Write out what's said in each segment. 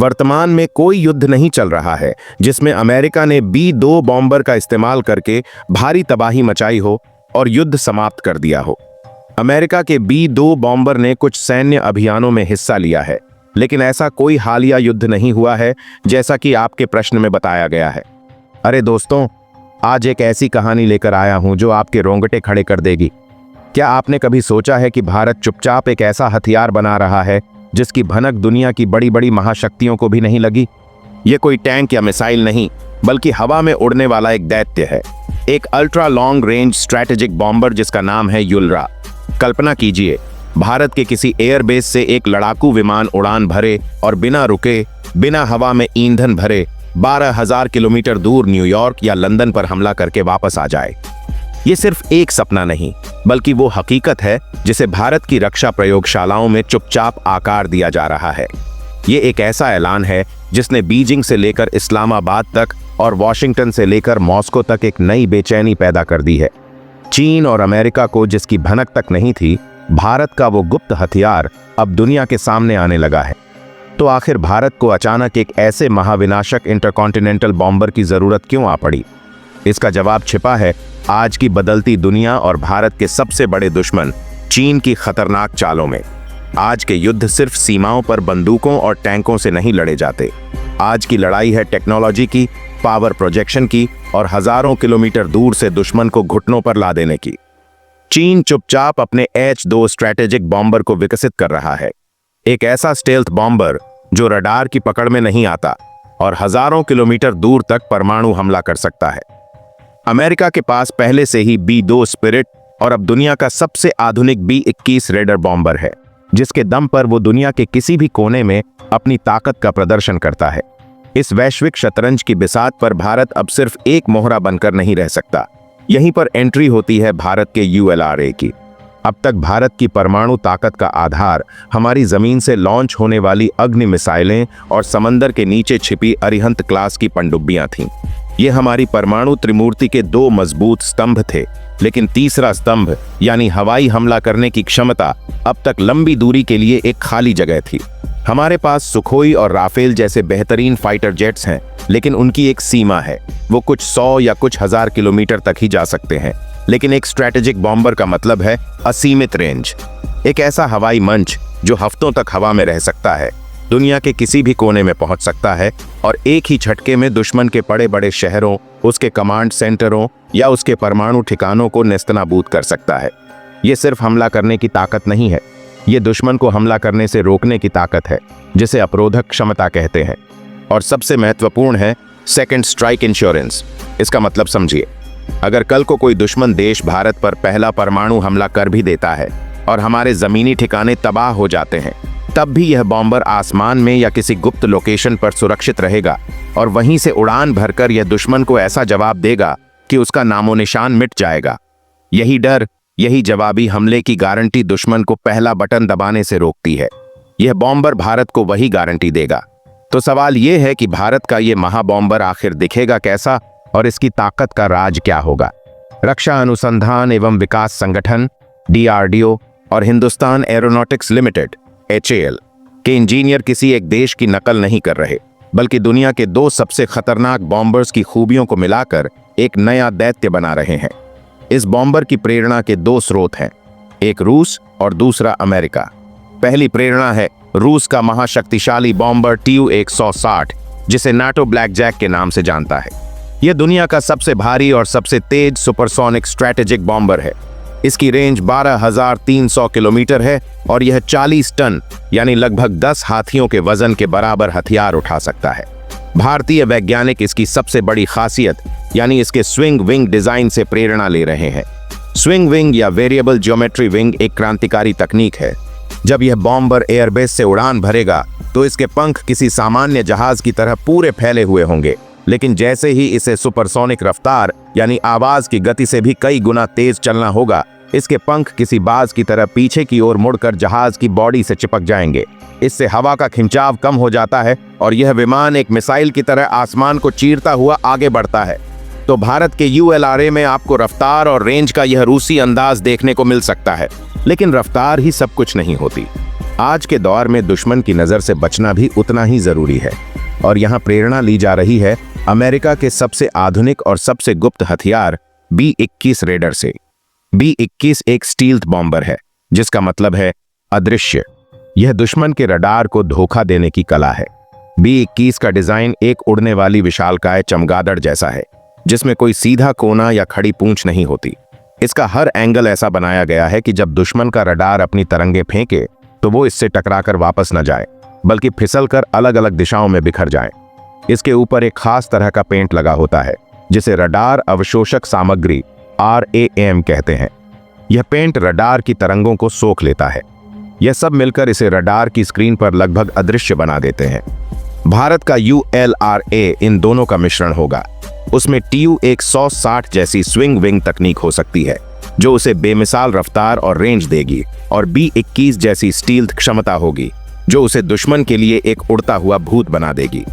वर्तमान में कोई युद्ध नहीं चल रहा है जिसमें अमेरिका ने B-2 बॉम्बर का इस्तेमाल करके भारी तबाही मचाई हो और युद्ध समाप्त कर दिया हो। अमेरिका के B-2 बॉम्बर ने कुछ सैन्य अभियानों में हिस्सा लिया है, लेकिन ऐसा कोई हालिया युद्ध नहीं हुआ है जैसा कि आपके प्रश्न में बताया गया है। अरे दोस्तों, आज एक ऐसी कहानी लेकर आया हूं जो आपके रोंगटे खड़े कर देगी। क्या आपने कभी सोचा है कि भारत चुपचाप एक ऐसा हथियार बना रहा है जिसकी भनक दुनिया की बड़ी बड़ी महाशक्तियों को भी नहीं लगी? ये कोई टैंक या मिसाइल नहीं, बल्कि हवा में उड़ने वाला एक दैत्य है, एक ultra long range strategic bomber जिसका नाम है युलरा। कल्पना कीजिए, भारत के किसी एयरबेस से एक लड़ाकू विमान उड़ान भरे और बिना रुके, बिना हवा में ईंधन भरे 12,000 किलोमीटर दूर न्यूयॉर्क या लंदन पर हमला करके वापस आ जाए। ये सिर्फ एक सपना नहीं, बल्कि वो हकीकत है जिसे भारत की रक्षा प्रयोगशालाओं में चुपचाप आकार दिया जा रहा है। ये एक ऐसा ऐलान है जिसने बीजिंग से लेकर इस्लामाबाद तक और वॉशिंगटन से लेकर मॉस्को तक एक नई बेचैनी पैदा कर दी है। चीन और अमेरिका को जिसकी भनक तक नहीं थी, भारत का वो गुप्त हथियार अब दुनिया के सामने आने लगा है। तो आखिर भारत को अचानक एक ऐसे महाविनाशक इंटरकॉन्टिनेंटल बॉम्बर की जरूरत क्यों आ पड़ी? इसका जवाब छिपा है आज की बदलती दुनिया और भारत के सबसे बड़े दुश्मन चीन की खतरनाक चालों में। आज के युद्ध सिर्फ सीमाओं पर बंदूकों और टैंकों से नहीं लड़े जाते। आज की लड़ाई है टेक्नोलॉजी की, पावर प्रोजेक्शन की और हजारों किलोमीटर दूर से दुश्मन को घुटनों पर ला देने की। चीन चुपचाप अपने H-2 स्ट्रैटेजिक बॉम्बर को विकसित कर रहा है, एक ऐसा स्टेल्थ बॉम्बर जो रडार की पकड़ में नहीं आता और हजारों किलोमीटर दूर तक परमाणु हमला कर सकता है। अमेरिका के पास पहले से ही B-2 स्पिरिट और अब दुनिया का सबसे आधुनिक B-21 रेडर बॉम्बर है, जिसके दम पर वो दुनिया के किसी भी कोने में अपनी ताकत का प्रदर्शन करता है। इस वैश्विक शतरंज की बिसात पर भारत अब सिर्फ एक मोहरा बनकर नहीं रह सकता। यहीं पर एंट्री होती है भारत के ULRA की। अब तक भारत की परमाणु ताकत का आधार हमारी जमीन से लॉन्च होने वाली अग्नि मिसाइलें और समंदर के नीचे छिपी अरिहंत क्लास की पनडुब्बियां थीं। ये हमारी परमाणु त्रिमूर्ति के दो मजबूत स्तंभ थे, लेकिन तीसरा स्तंभ यानी हवाई हमला करने की क्षमता अब तक लंबी दूरी के लिए एक खाली जगह थी। हमारे पास सुखोई और राफेल जैसे बेहतरीन फाइटर जेट्स हैं, लेकिन उनकी एक सीमा है। वो कुछ 100 या कुछ हजार किलोमीटर तक ही जा सकते हैं। लेकिन एक स्ट्रैटेजिक बॉम्बर का मतलब है असीमित रेंज, एक ऐसा हवाई मंच जो हफ्तों तक हवा में रह सकता है, दुनिया के किसी भी कोने में पहुंच सकता है और एक ही झटके में दुश्मन के बड़े बड़े शहरों, उसके कमांड सेंटरों या उसके परमाणु ठिकानों को नेस्तनाबूद कर सकता है। ये सिर्फ हमला करने की ताकत नहीं है, ये दुश्मन को हमला करने से रोकने की ताकत है, जिसे अवरोधक क्षमता कहते हैं। और सबसे महत्वपूर्ण है सेकंड स्ट्राइक इंश्योरेंस। इसका मतलब समझिए, अगर कल को कोई दुश्मन देश भारत पर पहला परमाणु हमला कर भी देता है और हमारे जमीनी ठिकाने तबाह हो जाते हैं, तब भी यह बॉम्बर आसमान में या किसी गुप्त लोकेशन पर सुरक्षित रहेगा और वहीं से उड़ान भरकर यह दुश्मन को ऐसा जवाब देगा कि उसका नामो निशान मिट जाएगा। यही डर, यही जवाबी हमले की गारंटी दुश्मन को पहला बटन दबाने से रोकती है। यह बॉम्बर भारत को वही गारंटी देगा। तो सवाल यह है कि भारत का यह महाबॉम्बर आखिर दिखेगा कैसा और इसकी ताकत का राज क्या होगा? रक्षा अनुसंधान एवं विकास संगठन DRDO और हिंदुस्तान एरोनॉटिक्स लिमिटेड HAL के इंजीनियर किसी एक देश की नकल नहीं कर रहे, बल्कि दुनिया के दो सबसे खतरनाक बॉम्बर्स की खूबियों को मिलाकर एक नया दैत्य बना रहे हैं। इस बॉम्बर की प्रेरणा के दो स्रोत हैं, एक रूस और दूसरा अमेरिका। पहली प्रेरणा है रूस का महाशक्तिशाली बॉम्बर Tu-160, जिसे नाटो ब्लैक जैक के नाम से जानता है। यह दुनिया का सबसे भारी और सबसे तेज सुपरसोनिक स्ट्रैटेजिक बॉम्बर है। इसकी रेंज 12,300 किलोमीटर है और यह 40 टन यानी लगभग 10 हाथियों के वजन के बराबर हथियार उठा सकता है। भारतीय वैज्ञानिक इसकी सबसे बड़ी खासियत यानी इसके स्विंग विंग डिजाइन से प्रेरणा ले रहे हैं। स्विंग विंग या वेरिएबल ज्योमेट्री विंग एक क्रांतिकारी तकनीक है। जब यह बॉम्बर एयरबेस से उड़ान भरेगा तो इसके पंख किसी सामान्य जहाज की तरह पूरे फैले हुए होंगे, लेकिन जैसे ही इसे सुपरसोनिक रफ्तार यानी आवाज की गति से भी कई गुना तेज चलना होगा, इसके पंख किसी बाज की तरह पीछे की ओर मुड़कर जहाज की बॉडी से चिपक जाएंगे। इससे हवा का खिंचाव कम हो जाता है और यह विमान एक मिसाइल की तरह आसमान को चीरता हुआ आगे बढ़ता है। तो भारत के ULRA में आपको रफ्तार और रेंज का यह रूसी अंदाज देखने को मिल सकता है, लेकिन रफ्तार ही सब कुछ नहीं होती। आज के दौर में दुश्मन की नजर से बचना भी उतना ही जरूरी है और यहाँ प्रेरणा ली जा रही है अमेरिका के सबसे आधुनिक और सबसे गुप्त हथियार B-21 रेडर से। B-21 एक स्टील्थ बॉम्बर है, जिसका मतलब है अदृश्य। यह दुश्मन के रडार को धोखा देने की कला है। B-21 का डिजाइन एक उड़ने वाली विशालकाय चमगादड़ जैसा है, जिसमें कोई सीधा कोना या खड़ी पूंछ नहीं होती। इसका हर एंगल ऐसा बनाया गया है कि जब दुश्मन का रडार अपनी तरंगे फेंके तो वो इससे टकराकर वापस न जाए, बल्कि फिसलकर अलग अलग दिशाओं में बिखर जाए। इसके ऊपर एक खास तरह का पेंट लगा होता है, जिसे रडार अवशोषक सामग्री RAM कहते हैं। यह पेंट रडार की तरंगों को सोख लेता है। यह सब मिलकर इसे रडार की स्क्रीन पर लगभग अदृश्य बना देते हैं। भारत का ULRA इन दोनों का मिश्रण होगा। उसमें TU-160 जैसी स्विंग विंग तकनीक हो सकती है, जो उसे बेमिसाल रफ्तार और रेंज देगी, और B-21 जैसी स्टील्थ क्षमता होगी, जो उसे दुश्मन के लिए एक उड़ता हुआ भूत बना देगी।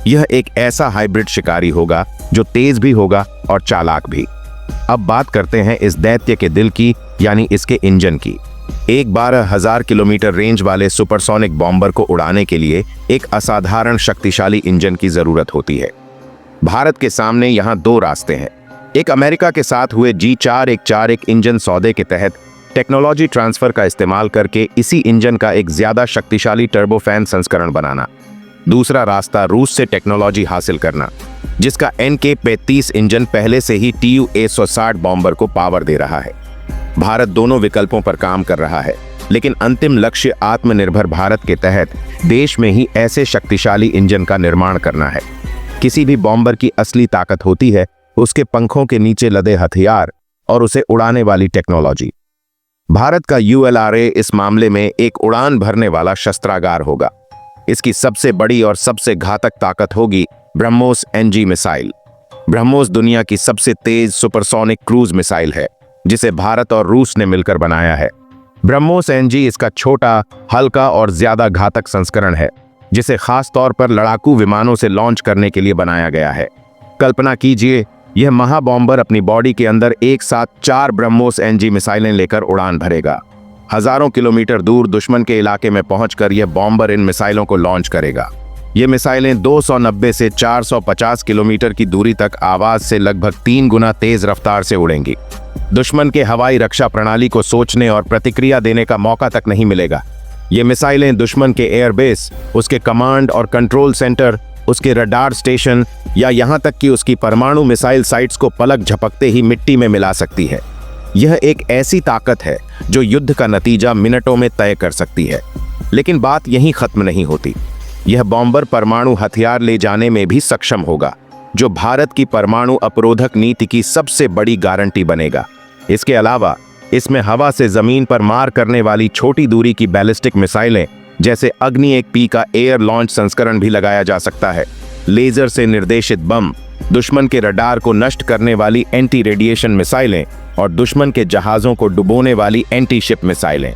यह एक ऐसा हाइब्रिड शिकारी होगा जो तेज भी होगा और चालाक भी। अब बात करते हैं इस दैत्य के दिल की, यानी इसके इंजन की। एक 12,000 किलोमीटर रेंज वाले सुपरसोनिक बॉम्बर को उड़ाने के लिए एक असाधारण शक्तिशाली इंजन की जरूरत होती है। भारत के सामने यहाँ दो रास्ते हैं। एक, अमेरिका के साथ हुए G411 इंजन सौदे के तहत टेक्नोलॉजी ट्रांसफर का इस्तेमाल करके इसी इंजन का एक ज्यादा शक्तिशाली टर्बोफैन संस्करण बनाना। दूसरा रास्ता, रूस से टेक्नोलॉजी हासिल करना, जिसका NK-35 इंजन पहले से ही TU-160 बॉम्बर को पावर दे रहा है। भारत दोनों विकल्पों पर काम कर रहा है, लेकिन अंतिम लक्ष्य आत्मनिर्भर भारत के तहत देश में ही ऐसे शक्तिशाली इंजन का निर्माण करना है। किसी भी बॉम्बर की असली ताकत होती है उसके पंखों के नीचे लदे हथियार और उसे उड़ाने वाली टेक्नोलॉजी। भारत का ULRA इस मामले में एक उड़ान भरने वाला शस्त्रागार होगा। इसकी सबसे बड़ी और सबसे घातक ताकत होगी ब्रह्मोस NG मिसाइल। ब्रह्मोस दुनिया की सबसे तेज सुपरसोनिक क्रूज मिसाइल है, जिसे भारत और रूस ने मिलकर बनाया है। ब्रह्मोस NG इसका छोटा, हल्का और ज्यादा घातक संस्करण है, जिसे खास तौर पर लड़ाकू विमानों से लॉन्च करने के लिए बनाया गया है। कल्पना कीजिए, यह महाबॉम्बर अपनी बॉडी के अंदर एक साथ 4 ब्रह्मोस NG मिसाइलें लेकर उड़ान भरेगा। हजारों किलोमीटर दूर दुश्मन के इलाके में पहुंचकर यह बॉम्बर इन मिसाइलों को लॉन्च करेगा। ये मिसाइलें 290 से 450 किलोमीटर की दूरी तक आवाज से लगभग 3 गुना तेज रफ्तार से उड़ेंगी। दुश्मन के हवाई रक्षा प्रणाली को सोचने और प्रतिक्रिया देने का मौका तक नहीं मिलेगा। ये मिसाइलें दुश्मन के एयरबेस, उसके कमांड और कंट्रोल सेंटर, उसके रडार स्टेशन या यहां तक कि उसकी परमाणु मिसाइल साइट्स को पलक झपकते ही मिट्टी में मिला सकती है। यह एक ऐसी ताकत है जो युद्ध का नतीजा मिनटों में तय कर सकती है। लेकिन बात यहीं खत्म नहीं होती। यह बॉम्बर परमाणु हथियार ले जाने में भी सक्षम होगा, जो भारत की परमाणु अपरोधक नीति की सबसे बड़ी गारंटी बनेगा। इसके अलावा इसमें हवा से जमीन पर मार करने वाली छोटी दूरी की बैलिस्टिक मिसाइलें जैसे अग्नि-1P का एयर लॉन्च संस्करण भी लगाया जा सकता है। लेजर से निर्देशित बम, दुश्मन के रडार को नष्ट करने वाली एंटी रेडिएशन मिसाइलें और दुश्मन के जहाजों को डुबोने वाली एंटी शिप मिसाइलें।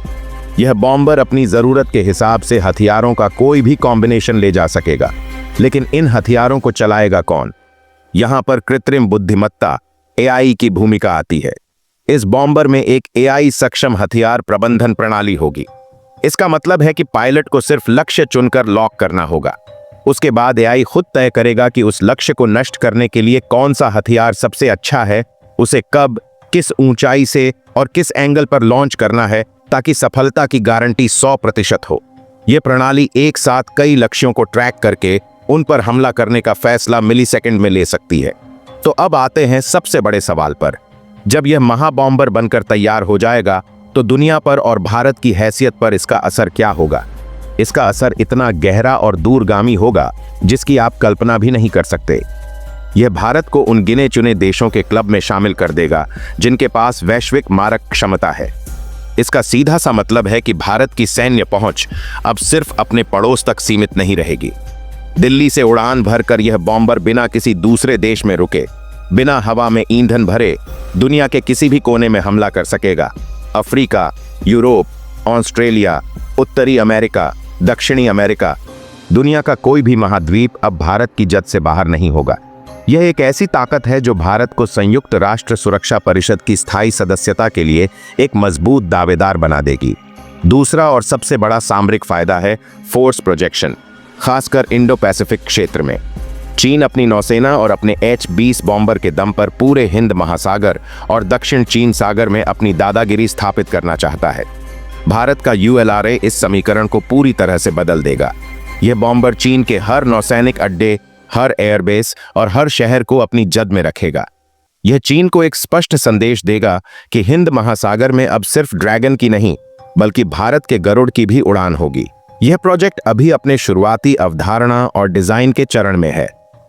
यह बॉम्बर अपनी जरूरत के हिसाब से हथियारों का कोई भी कॉम्बिनेशन ले जा सकेगा। लेकिन इन हथियारों को चलाएगा कौन? यहां पर कृत्रिम बुद्धिमत्ता AI की भूमिका आती है। इस बॉम्बर में एक AI सक्षम हथियार प्रबंधन प्रणाली होगी। इसका मतलब है कि पायलट को सिर्फ लक्ष्य चुनकर लॉक करना होगा। उसके बाद AI खुद तय करेगा कि उस लक्ष्य को नष्ट करने के लिए कौन सा हथियार सबसे अच्छा है, उसे कब, किस ऊंचाई से और किस एंगल पर लॉन्च करना है, ताकि सफलता की गारंटी 100% हो। यह प्रणाली एक साथ कई लक्ष्यों को ट्रैक करके उन पर हमला करने का फैसला मिलीसेकंड में ले सकती है। तो अब आते हैं सबसे बड़े सवाल पर। जब यह महाबॉम्बर बनकर तैयार हो जाएगा तो दुनिया पर और भारत की हैसियत पर इसका असर क्या होगा? इसका असर इतना गहरा और दूरगामी होगा जिसकी आप कल्पना भी नहीं कर सकते। यह भारत को उन गिने चुने देशों के क्लब में शामिल कर देगा जिनके पास वैश्विक मारक क्षमता है। इसका सीधा सा मतलब है कि भारत की सैन्य पहुंच अब सिर्फ अपने पड़ोस तक सीमित नहीं रहेगी। दिल्ली से उड़ान भरकर यह बॉम्बर बिना किसी दूसरे देश में रुके, बिना हवा में ईंधन भरे दुनिया के किसी भी कोने में हमला कर सकेगा। अफ्रीका, यूरोप, ऑस्ट्रेलिया, उत्तरी अमेरिका, दक्षिणी अमेरिका, दुनिया का कोई भी महाद्वीप अब भारत की जद से बाहर नहीं होगा। यह एक ऐसी ताकत है जो भारत को संयुक्त राष्ट्र सुरक्षा परिषद की स्थायी सदस्यता के लिए एक मजबूत दावेदार बना देगी। दूसरा और सबसे बड़ा सामरिक फायदा है फोर्स प्रोजेक्शन, खासकर इंडो पैसिफिक क्षेत्र में। चीन अपनी नौसेना और अपने H-20 बॉम्बर के दम पर पूरे हिंद महासागर और दक्षिण चीन सागर में अपनी दादागिरी स्थापित करना चाहता है। भारत का ULRA इस समीकरण को पूरी तरह से बदल देगा। यह बॉम्बर चीन के हर नौसैनिक अड्डे, हर एयरबेस और हर शहर को अपनी जद में रखेगा। यह चीन को एक स्पष्ट संदेश देगा कि हिंद महासागर में अब सिर्फ ड्रैगन की नहीं, बल्कि भारत के गरुड़ की भी उड़ान होगी। यह प्रोजेक्ट अभी अपने शुरुआती अवधारणा और डिजाइन के चरण में है।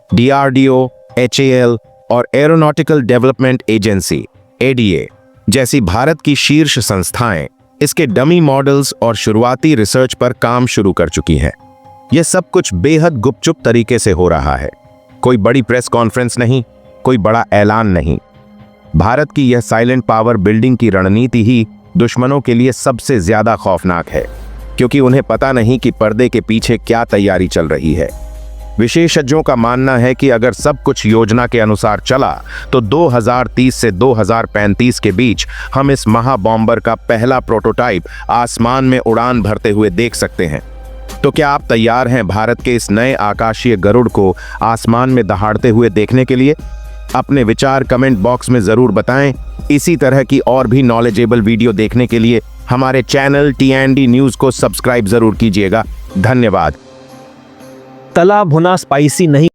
DRDO, HAL और एरोनॉटिकल डेवलपमेंट एजेंसी ADA जैसी भारत की शीर्ष संस्थाएं इसके डमी मॉडल्स और शुरुआती रिसर्च पर काम शुरू कर चुकी हैं। यह सब कुछ बेहद गुपचुप तरीके से हो रहा है। कोई बड़ी प्रेस कॉन्फ्रेंस नहीं, कोई बड़ा ऐलान नहीं। भारत की यह साइलेंट पावर बिल्डिंग की रणनीति ही दुश्मनों के लिए सबसे ज्यादा खौफनाक है, क्योंकि उन्हें पता नहीं कि पर्दे के पीछे क्या तैयारी चल रही है। विशेषज्ञों का मानना है कि अगर सब कुछ योजना के अनुसार चला तो 2030 से 2035 के बीच हम इस महाबॉम्बर का पहला प्रोटोटाइप आसमान में उड़ान भरते हुए देख सकते हैं। तो क्या आप तैयार हैं भारत के इस नए आकाशीय गरुड़ को आसमान में दहाड़ते हुए देखने के लिए? अपने विचार कमेंट बॉक्स में जरूर बताएं। इसी तरह की और भी नॉलेजेबल वीडियो देखने के लिए हमारे चैनल TND न्यूज़ को सब्सक्राइब जरूर कीजिएगा। धन्यवाद। तला भुना स्पाइसी नहीं